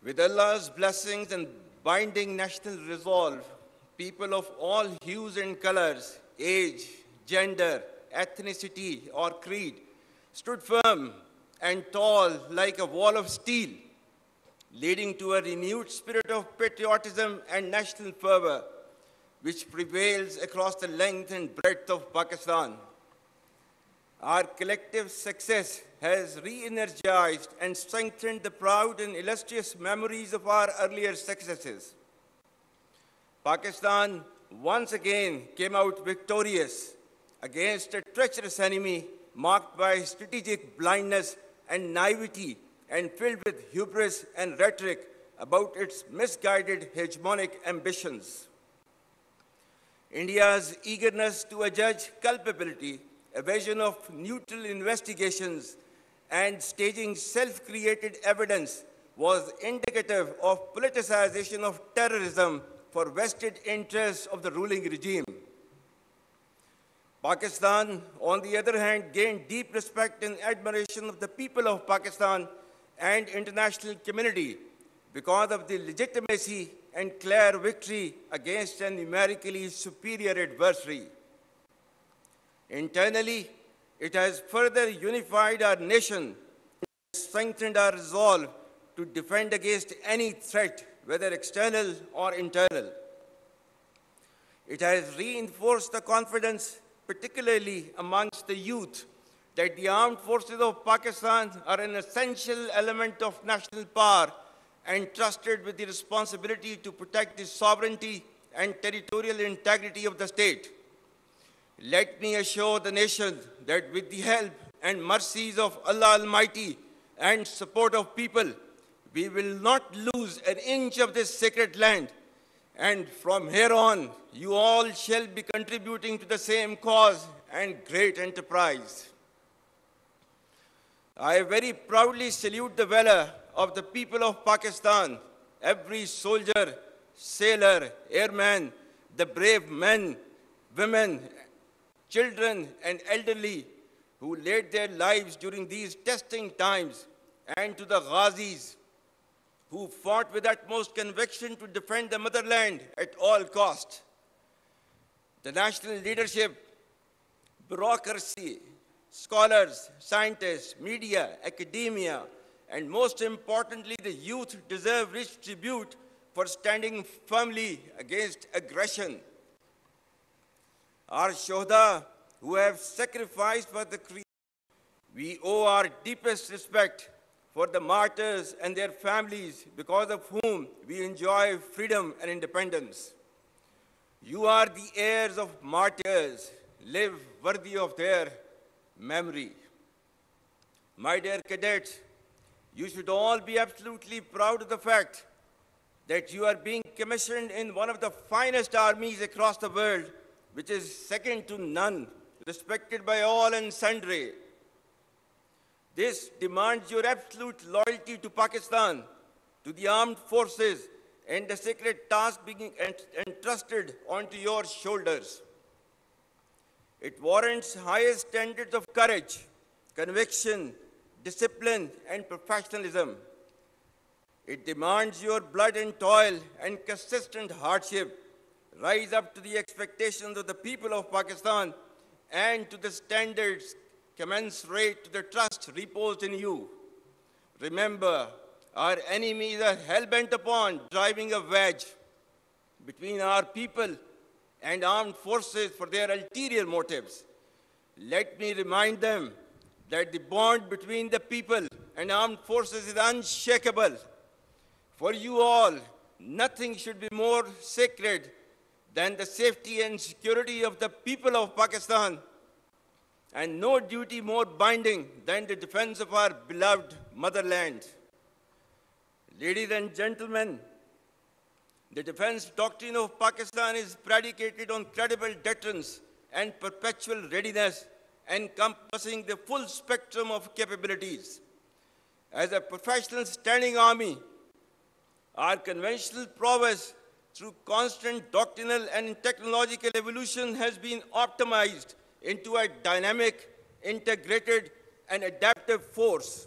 With Allah's blessings and binding national resolve, people of all hues and colors, age, gender, ethnicity, or creed stood firm and tall like a wall of steel, leading to a renewed spirit of patriotism and national fervor, which prevails across the length and breadth of Pakistan. Our collective success has re-energized and strengthened the proud and illustrious memories of our earlier successes. Pakistan once again came out victorious against a treacherous enemy marked by strategic blindness and naivety and filled with hubris and rhetoric about its misguided hegemonic ambitions. India's eagerness to adjudge culpability, evasion of neutral investigations, and staging self-created evidence was indicative of politicization of terrorism for vested interests of the ruling regime. Pakistan, on the other hand, gained deep respect and admiration of the people of Pakistan and international community because of the legitimacy and clear victory against a numerically superior adversary. Internally, it has further unified our nation and strengthened our resolve to defend against any threat, whether external or internal. It has reinforced the confidence, particularly amongst the youth, that the armed forces of Pakistan are an essential element of national power and trusted with the responsibility to protect the sovereignty and territorial integrity of the state. Let me assure the nation that with the help and mercies of Allah Almighty and support of people, we will not lose an inch of this sacred land. And from here on, you all shall be contributing to the same cause and great enterprise. I very proudly salute the valor of the people of Pakistan, every soldier, sailor, airman, the brave men, women, children, and elderly who laid their lives during these testing times, and to the Ghazis who fought with utmost conviction to defend the motherland at all cost. The national leadership, bureaucracy, scholars, scientists, media, academia, and most importantly, the youth deserve rich tribute for standing firmly against aggression. Our Shohda, who have sacrificed for the creed, we owe our deepest respect for the martyrs and their families, because of whom we enjoy freedom and independence. You are the heirs of martyrs. Live worthy of their memory. My dear cadets, you should all be absolutely proud of the fact that you are being commissioned in one of the finest armies across the world, which is second to none, respected by all and sundry. This demands your absolute loyalty to Pakistan, to the armed forces, and the sacred task being entrusted onto your shoulders. It warrants highest standards of courage, conviction, discipline, and professionalism. It demands your blood and toil and consistent hardship rise up to the expectations of the people of Pakistan and to the standards commensurate to the trust reposed in you. Remember, our enemies are hell-bent upon driving a wedge between our people and armed forces for their ulterior motives. Let me remind them that the bond between the people and armed forces is unshakable. For you all, nothing should be more sacred than the safety and security of the people of Pakistan, and no duty more binding than the defense of our beloved motherland. Ladies and gentlemen, the defense doctrine of Pakistan is predicated on credible deterrence and perpetual readiness, encompassing the full spectrum of capabilities. As a professional standing army, our conventional prowess through constant doctrinal and technological evolution has been optimized into a dynamic, integrated, and adaptive force.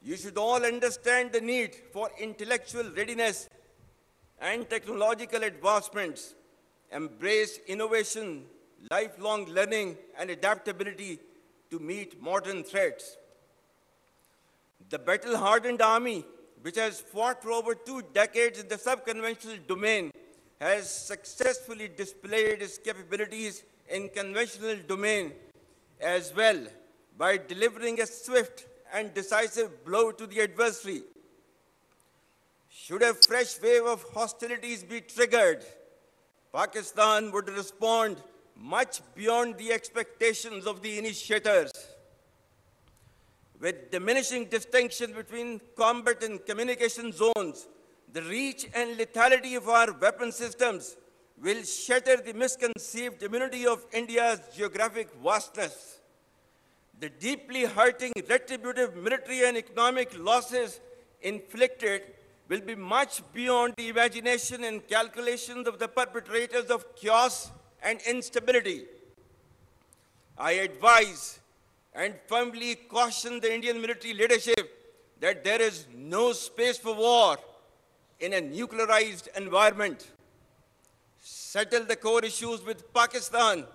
You should all understand the need for intellectual readiness and technological advancements, embrace innovation, lifelong learning, and adaptability to meet modern threats. The battle-hardened army, which has fought for over 2 decades in the sub-conventional domain, has successfully displayed its capabilities in conventional domain as well by delivering a swift and decisive blow to the adversary. Should a fresh wave of hostilities be triggered, Pakistan would respond much beyond the expectations of the initiators. With diminishing distinction between combat and communication zones, the reach and lethality of our weapon systems will shatter the misconceived immunity of India's geographic vastness. The deeply hurting retributive military and economic losses inflicted will be much beyond the imagination and calculations of the perpetrators of chaos and instability. I advise and firmly caution the Indian military leadership that there is no space for war in a nuclearized environment. Settle the core issues with Pakistan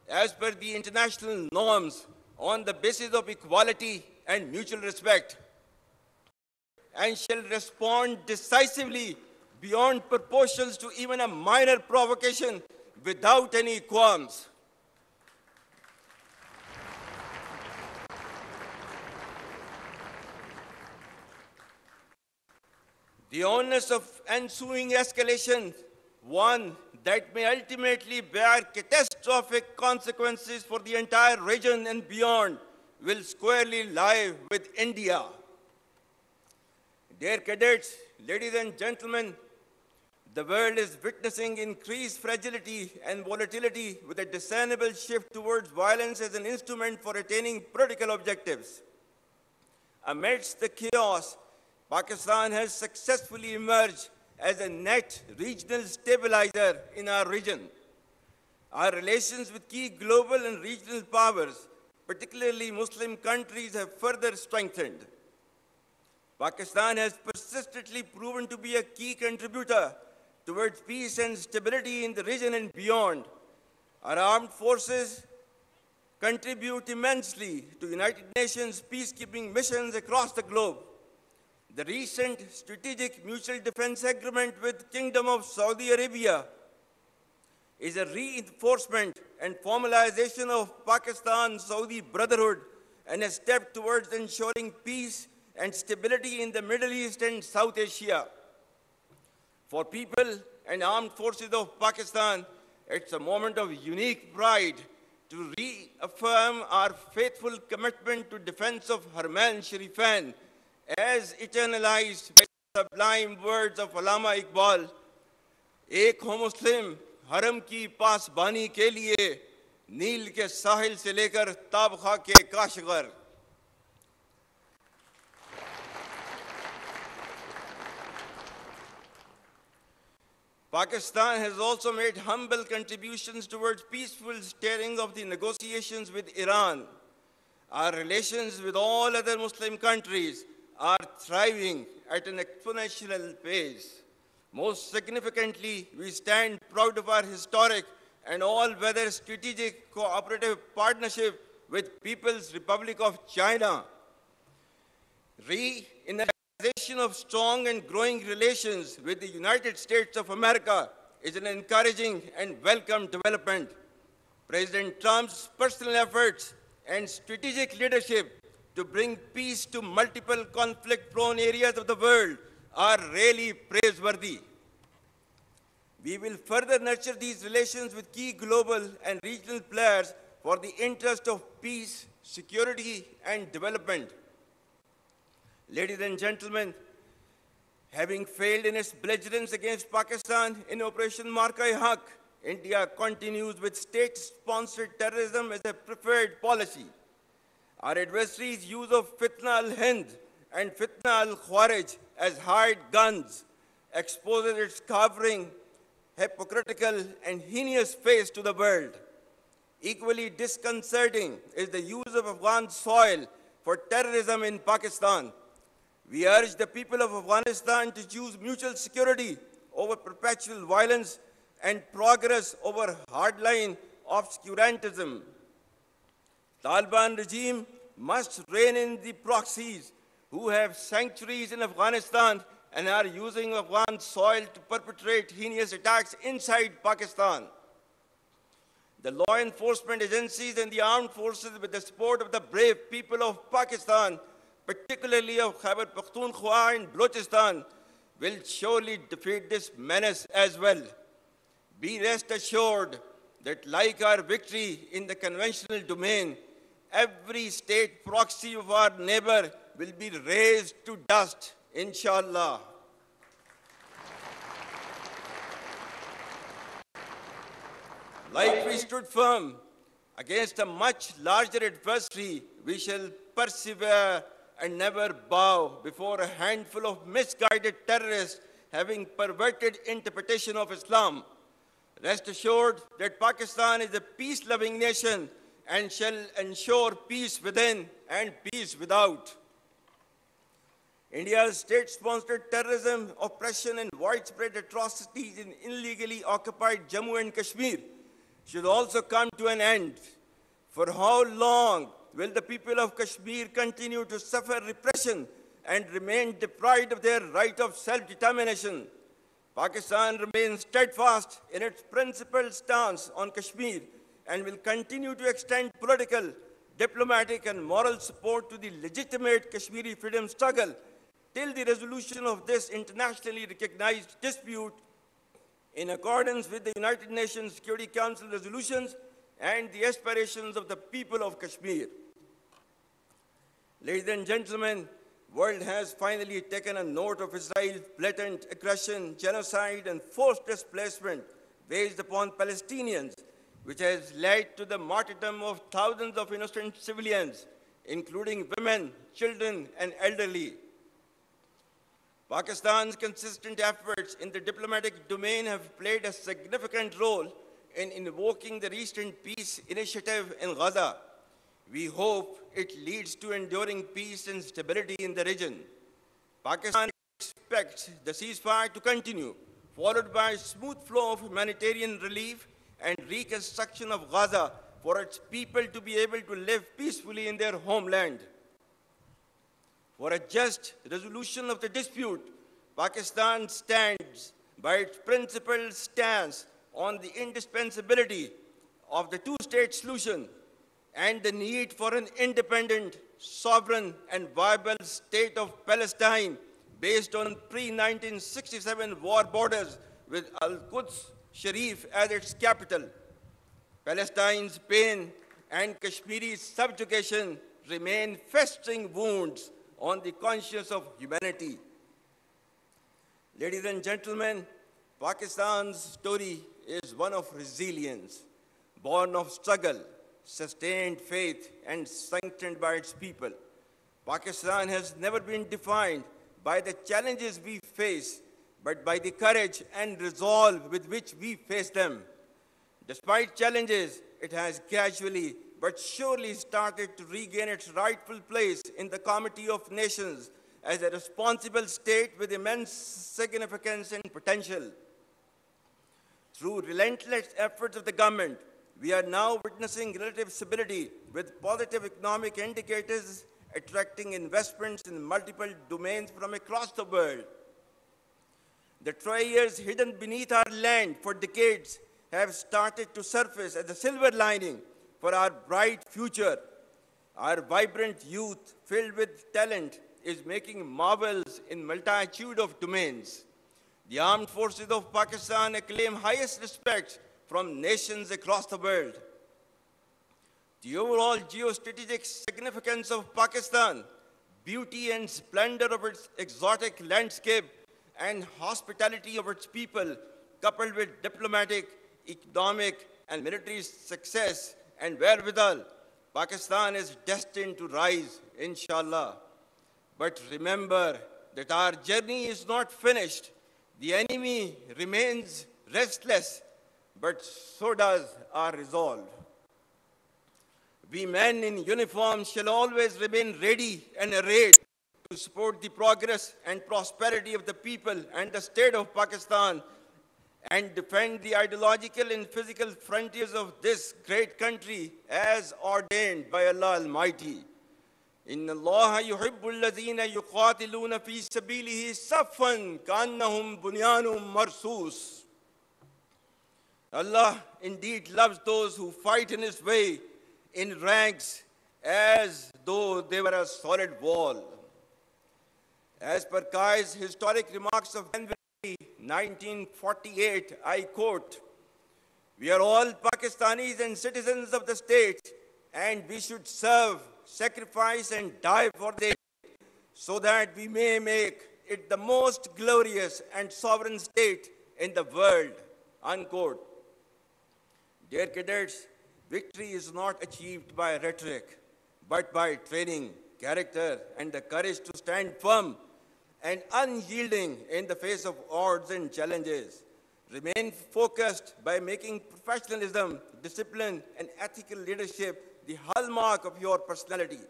as per the international norms on the basis of equality and mutual respect, and shall respond decisively beyond proportions to even a minor provocation without any qualms. The onus of ensuing escalation, one that may ultimately bear catastrophic consequences for the entire region and beyond, will squarely lie with India. Dear cadets, ladies and gentlemen, the world is witnessing increased fragility and volatility with a discernible shift towards violence as an instrument for attaining political objectives. Amidst the chaos, Pakistan has successfully emerged as a net regional stabilizer in our region. Our relations with key global and regional powers, particularly Muslim countries, have further strengthened. Pakistan has persistently proven to be a key contributor towards peace and stability in the region and beyond. Our armed forces contribute immensely to United Nations peacekeeping missions across the globe. The recent strategic mutual defense agreement with Kingdom of Saudi Arabia is a reinforcement and formalization of Pakistan-Saudi brotherhood and a step towards ensuring peace and stability in the Middle East and South Asia. For people and armed forces of Pakistan, it's a moment of unique pride to reaffirm our faithful commitment to defense of Haramain Sharifan, as eternalized by the sublime words of Allama Iqbal, एक हो मुस्लिम हरम की पासबानी के लिए नील के साहिल से लेकर ताबखा के Kashgar. Pakistan has also made humble contributions towards peaceful steering of the negotiations with Iran. Our relations with all other Muslim countries are thriving at an exponential pace. Most significantly, we stand proud of our historic and all-weather strategic cooperative partnership with People's Republic of China. Re-energization of strong and growing relations with the United States of America is an encouraging and welcome development. President Trump's personal efforts and strategic leadership to bring peace to multiple conflict-prone areas of the world are really praiseworthy. We will further nurture these relations with key global and regional players for the interest of peace, security, and development. Ladies and gentlemen, having failed in its belligerence against Pakistan in Operation Marka-e-Haq, India continues with state-sponsored terrorism as a preferred policy. Our adversaries' use of Fitna al-Hind and Fitna al-Khawarij as hired guns exposes its cowering, hypocritical, and heinous face to the world. Equally disconcerting is the use of Afghan soil for terrorism in Pakistan. We urge the people of Afghanistan to choose mutual security over perpetual violence and progress over hardline obscurantism. Taliban regime must rein in the proxies who have sanctuaries in Afghanistan and are using Afghan soil to perpetrate heinous attacks inside Pakistan. The law enforcement agencies and the armed forces, with the support of the brave people of Pakistan, particularly of Khyber Pakhtunkhwa and Balochistan, will surely defeat this menace as well. Be rest assured that, like our victory in the conventional domain, every state proxy of our neighbor will be razed to dust, inshallah. Like we stood firm against a much larger adversary, we shall persevere and never bow before a handful of misguided terrorists having perverted interpretation of Islam. Rest assured that Pakistan is a peace-loving nation and shall ensure peace within and peace without. India's state-sponsored terrorism, oppression, and widespread atrocities in illegally occupied Jammu and Kashmir should also come to an end. For how long will the people of Kashmir continue to suffer repression and remain deprived of their right of self-determination? Pakistan remains steadfast in its principled stance on Kashmir and will continue to extend political, diplomatic, and moral support to the legitimate Kashmiri freedom struggle till the resolution of this internationally recognized dispute in accordance with the United Nations Security Council resolutions and the aspirations of the people of Kashmir. Ladies and gentlemen, the world has finally taken a note of Israel's blatant aggression, genocide, and forced displacement waged upon Palestinians, which has led to the martyrdom of thousands of innocent civilians, including women, children, and elderly. Pakistan's consistent efforts in the diplomatic domain have played a significant role in invoking the recent peace initiative in Gaza. We hope it leads to enduring peace and stability in the region. Pakistan expects the ceasefire to continue, followed by a smooth flow of humanitarian relief and reconstruction of Gaza for its people to be able to live peacefully in their homeland. For a just resolution of the dispute, Pakistan stands by its principled stance on the indispensability of the two-state solution and the need for an independent, sovereign, and viable state of Palestine based on pre-1967 war borders with Al-Quds Sharif as its capital. Palestine's pain and Kashmiri's subjugation remain festering wounds on the conscience of humanity. Ladies and gentlemen, Pakistan's story is one of resilience, born of struggle, sustained faith, and sanctioned by its people. Pakistan has never been defined by the challenges we face, but by the courage and resolve with which we face them. Despite challenges, it has gradually but surely started to regain its rightful place in the Committee of Nations as a responsible state with immense significance and potential. Through relentless efforts of the government, we are now witnessing relative stability with positive economic indicators attracting investments in multiple domains from across the world. The treasures hidden beneath our land for decades have started to surface as a silver lining for our bright future. Our vibrant youth, filled with talent, is making marvels in multitude of domains. The armed forces of Pakistan acclaim highest respect from nations across the world. The overall geostrategic significance of Pakistan, beauty and splendor of its exotic landscape, and hospitality of its people, coupled with diplomatic, economic, and military success and wherewithal, Pakistan is destined to rise, inshallah. But remember that our journey is not finished. The enemy remains restless, but so does our resolve. We men in uniform shall always remain ready and arrayed to support the progress and prosperity of the people and the state of Pakistan and defend the ideological and physical frontiers of this great country as ordained by Allah Almighty. إن الله يحب الذين يقاتلون في سبيله صفا كأنهم بنيان مرصوص. Allah indeed loves those who fight in His way in ranks as though they were a solid wall. As per Kai's historic remarks of January 1948, I quote, "We are all Pakistanis and citizens of the state, and we should serve, sacrifice, and die for the state, so that we may make it the most glorious and sovereign state in the world," unquote. Dear cadets, victory is not achieved by rhetoric, but by training, character, and the courage to stand firm and unyielding in the face of odds and challenges. Remain focused by making professionalism, discipline, and ethical leadership the hallmark of your personality.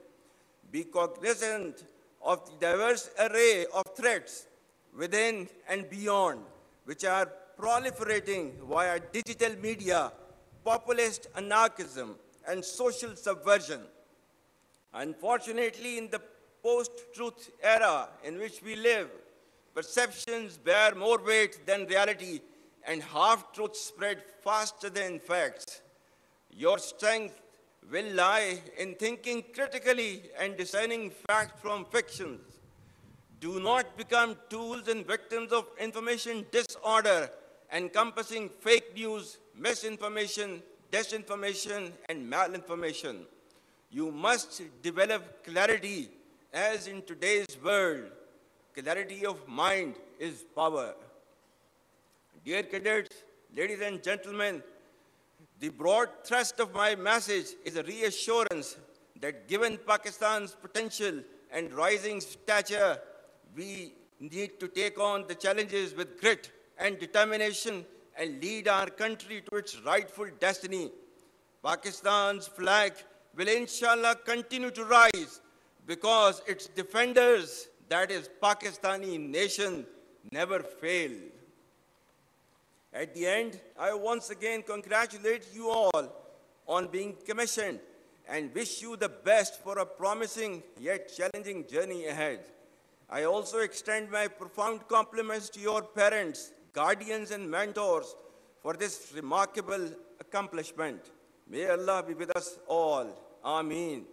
Be cognizant of the diverse array of threats within and beyond, which are proliferating via digital media, populist anarchism, and social subversion. Unfortunately, in the post-truth era in which we live, perceptions bear more weight than reality, and half-truths spread faster than facts. Your strength will lie in thinking critically and discerning fact from fictions. Do not become tools and victims of information disorder encompassing fake news, misinformation, disinformation, and malinformation. You must develop clarity, as in today's world, clarity of mind is power. Dear cadets, ladies and gentlemen, the broad thrust of my message is a reassurance that given Pakistan's potential and rising stature, we need to take on the challenges with grit and determination and lead our country to its rightful destiny. Pakistan's flag will inshallah continue to rise because its defenders, that is Pakistani nation, never fail. At the end, I once again congratulate you all on being commissioned and wish you the best for a promising yet challenging journey ahead. I also extend my profound compliments to your parents, guardians, and mentors for this remarkable accomplishment. May Allah be with us all. Ameen.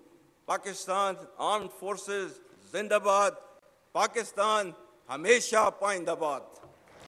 Pakistan Armed Forces, Zindabad. Pakistan, Hamesha Paindabad.